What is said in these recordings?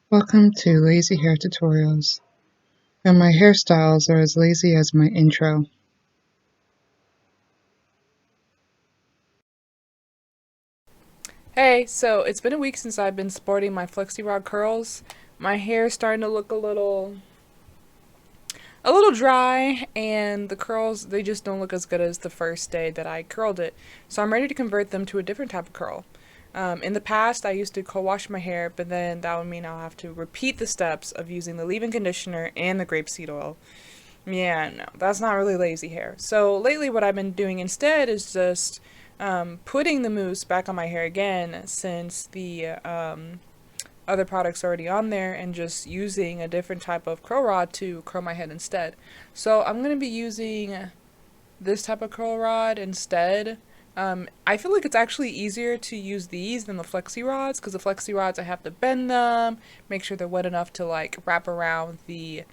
Welcome to Lazy Hair Tutorials, and my hairstyles are as lazy as my intro. Hey, so it's been a week since I've been sporting my flexi rod curls. My hair is starting to look a little dry, and the curls, they just don't look as good as the first day that I curled it. So I'm ready to convert them to a different type of curl. In the past, I used to co-wash my hair, but then that would mean I'll have to repeat the steps of using the leave-in conditioner and the grapeseed oil. Yeah, no, that's not really lazy hair. So lately, what I've been doing instead is just putting the mousse back on my hair again, since the other products already on there, and just using a different type of curl rod to curl my head instead. So I'm going to be using this type of curl rod instead. I feel like it's actually easier to use these than the flexi rods, because the flexi rods I have to bend them, make sure they're wet enough to like wrap around the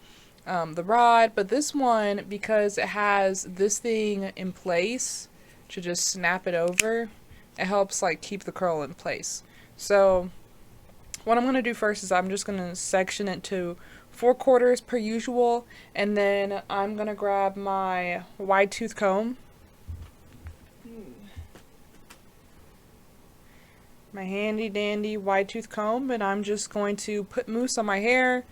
rod. But this one, because it has this thing in place to just snap it over, it helps like keep the curl in place. So what I'm going to do first is I'm just going to section it to 4/4 per usual, and then I'm going to grab my wide tooth comb, my handy dandy wide tooth comb, and I'm just going to put mousse on my hair,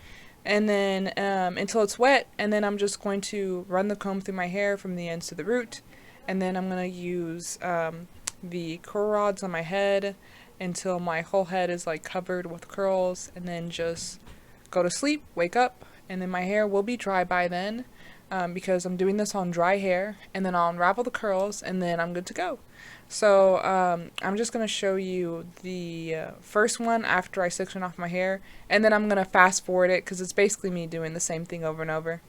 and then until it's wet, and then I'm just going to run the comb through my hair from the ends to the root, and then I'm going to use the curl rods on my head until my whole head is like covered with curls, and then just go to sleep, wake up, and then my hair will be dry by then, because I'm doing this on dry hair, and then I'll unravel the curls, and then I'm good to go. So I'm just going to show you the first one after I section off my hair, and then I'm going to fast forward it because it's basically me doing the same thing over and over.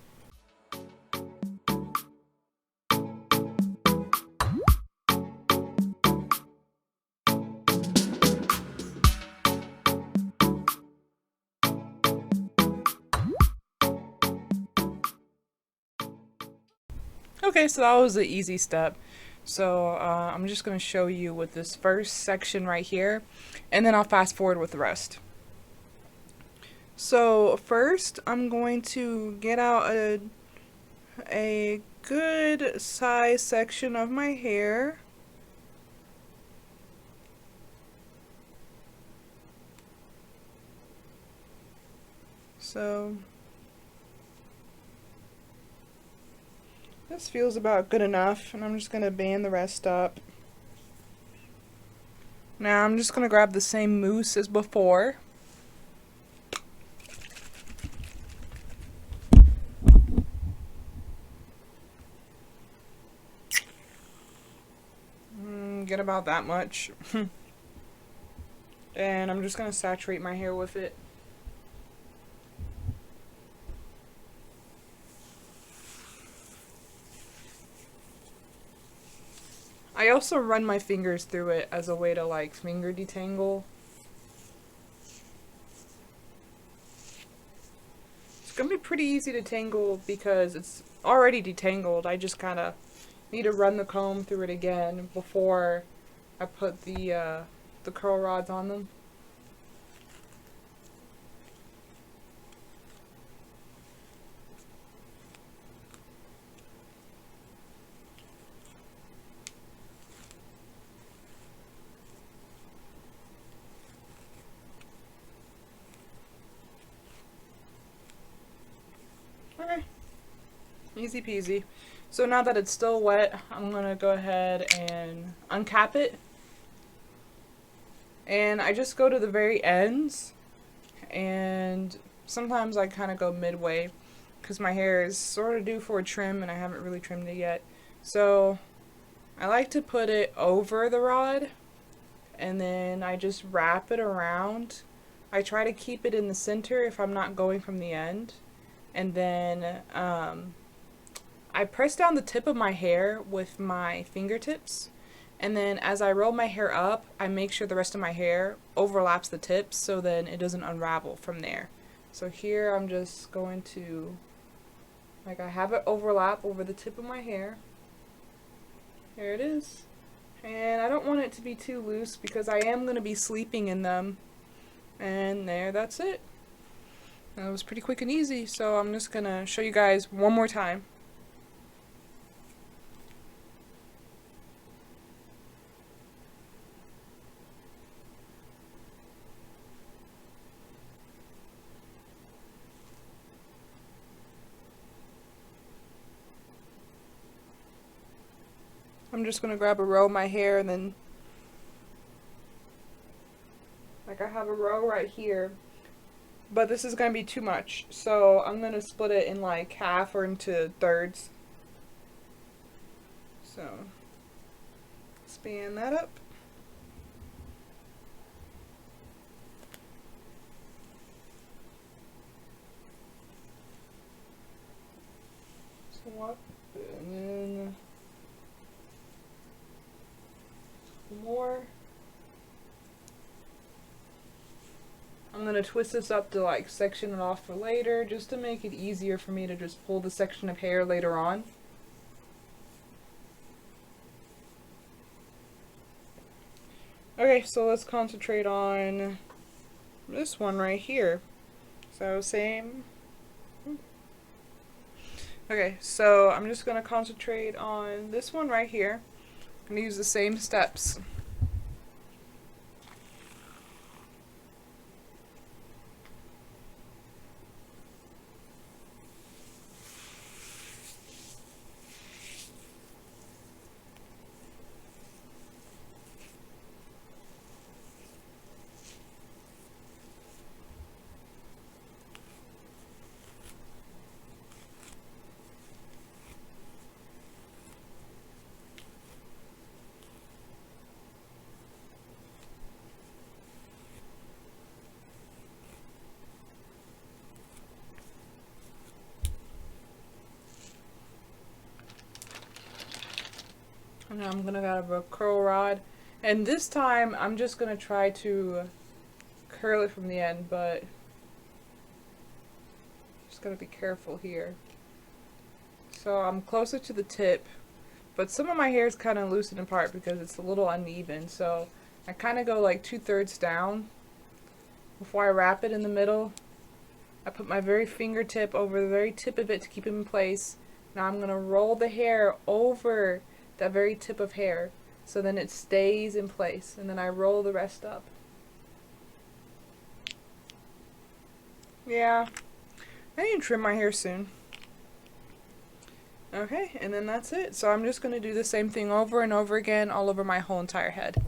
Okay, so that was the easy step. So I'm just going to show you with this first section right here, and then I'll fast forward with the rest. So first, I'm going to get out a good size section of my hair. So this feels about good enough, and I'm just going to band the rest up. Now I'm just going to grab the same mousse as before. Get about that much. And I'm just going to saturate my hair with it. I also run my fingers through it as a way to like finger detangle. It's gonna be pretty easy to tangle because it's already detangled. I just kind of need to run the comb through it again before I put the curl rods on them. Okay, easy peasy. So now that it's still wet, I'm gonna go ahead and uncap it. And I just go to the very ends, and sometimes I kind of go midway because my hair is sort of due for a trim and I haven't really trimmed it yet. So I like to put it over the rod, and then I just wrap it around. I try to keep it in the center if I'm not going from the end. And then I press down the tip of my hair with my fingertips. And then as I roll my hair up, I make sure the rest of my hair overlaps the tips so then it doesn't unravel from there. So here I'm just going to, like, I have it overlap over the tip of my hair. Here it is. And I don't want it to be too loose because I am going to be sleeping in them. And there, that's it. That was pretty quick and easy, so I'm just gonna show you guys one more time. I'm just gonna grab a row of my hair and then, like, I have a row right here, but this is gonna be too much, so I'm gonna split it in like half or into thirds. So span that up. Swap, and then more. I'm gonna twist this up to like section it off for later, just to make it easier for me to just pull the section of hair later on. Okay, so let's concentrate on this one right here. So same. Okay, so I'm just gonna concentrate on this one right here. I'm gonna use the same steps. And now I'm gonna grab a curl rod, and this time I'm just gonna try to curl it from the end, but just gotta be careful here. So I'm closer to the tip, but some of my hair is kind of loosened apart because it's a little uneven, so I kind of go like 2/3 down before I wrap it in the middle. I put my very fingertip over the very tip of it to keep it in place. Now I'm gonna roll the hair over that very tip of hair so then it stays in place, and then I roll the rest up. Yeah, I need to trim my hair soon. Okay, and then that's it. So I'm just going to do the same thing over and over again all over my whole entire head.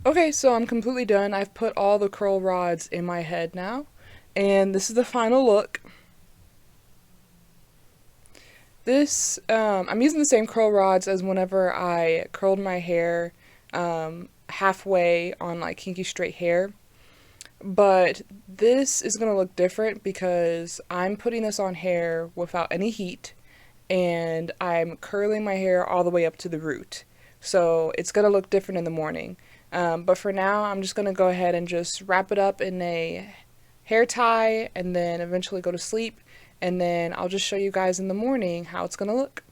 Okay, so I'm completely done. I've put all the curl rods in my head now, and this is the final look. I'm using the same curl rods as whenever I curled my hair halfway on like kinky straight hair. But this is going to look different because I'm putting this on hair without any heat and I'm curling my hair all the way up to the root. So it's going to look different in the morning. But for now, I'm just going to go ahead and just wrap it up in a hair tie and then eventually go to sleep. And then I'll just show you guys in the morning how it's going to look.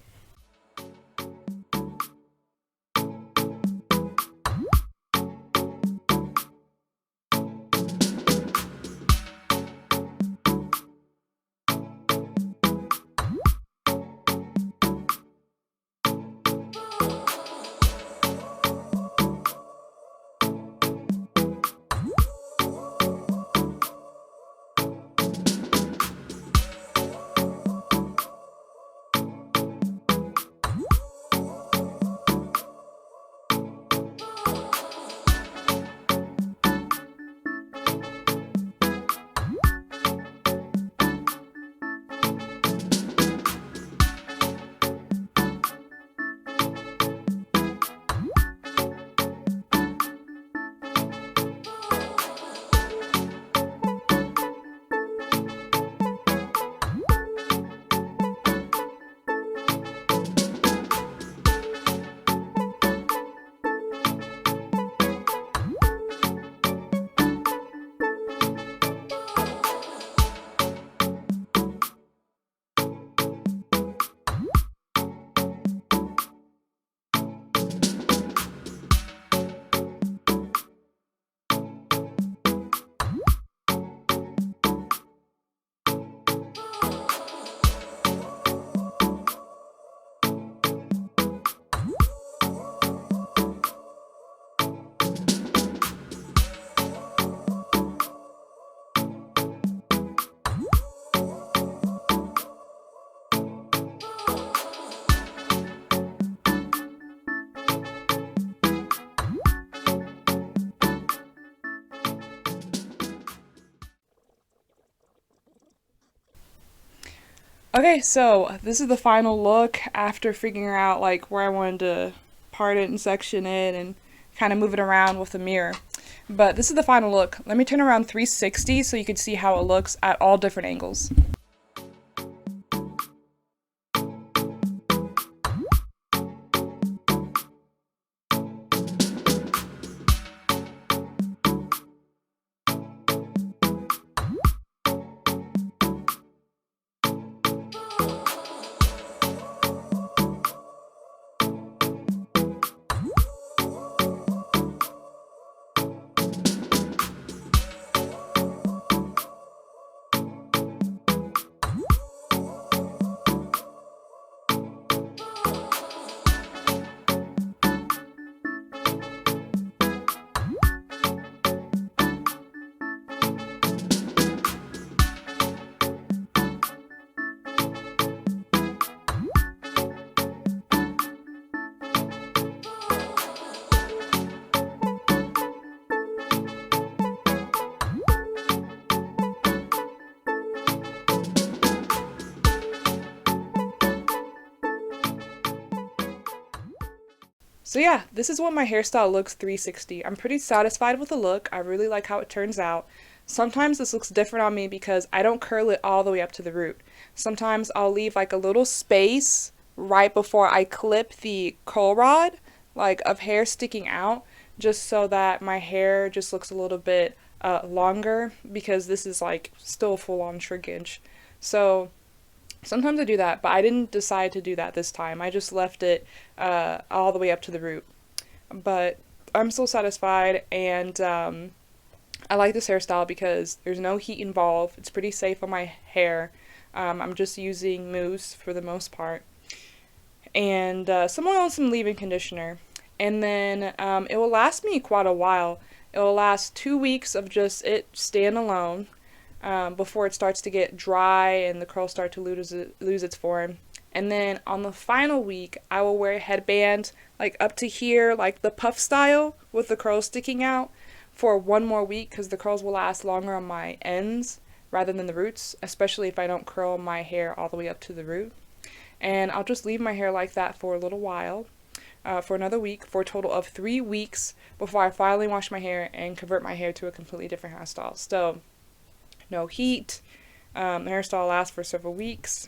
Okay, so this is the final look after figuring out like where I wanted to part it and section it and kind of move it around with the mirror. But this is the final look. Let me turn around 360 so you can see how it looks at all different angles. So yeah, this is what my hairstyle looks 360. I'm pretty satisfied with the look. I really like how it turns out. Sometimes this looks different on me because I don't curl it all the way up to the root. Sometimes I'll leave like a little space right before I clip the curl rod, like of hair sticking out, just so that my hair just looks a little bit longer because this is like still full on shrinkage. So sometimes I do that, but I didn't decide to do that this time. I just left it all the way up to the root. But I'm still satisfied, and I like this hairstyle because there's no heat involved. It's pretty safe on my hair. I'm just using mousse for the most part. And someone else some leave-in conditioner. And then it will last me quite a while. It will last 2 weeks of just it staying alone before it starts to get dry and the curls start to lose its form. And then on the final week, I will wear a headband like up to here, like the puff style with the curls sticking out for one more week because the curls will last longer on my ends rather than the roots, especially if I don't curl my hair all the way up to the root. And I'll just leave my hair like that for a little while, for another week, for a total of 3 weeks before I finally wash my hair and convert my hair to a completely different hairstyle. So, no heat. The hairstyle lasts for several weeks,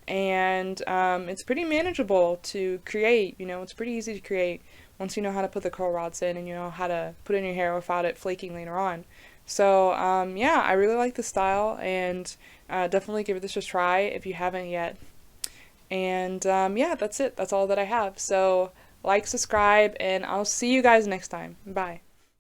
and it's pretty manageable to create. It's pretty easy to create once you know how to put the curl rods in and you know how to put in your hair without it flaking later on. So, yeah, I really like the style, and definitely give this a try if you haven't yet. And yeah, that's it. That's all that I have. So, like, subscribe, and I'll see you guys next time. Bye.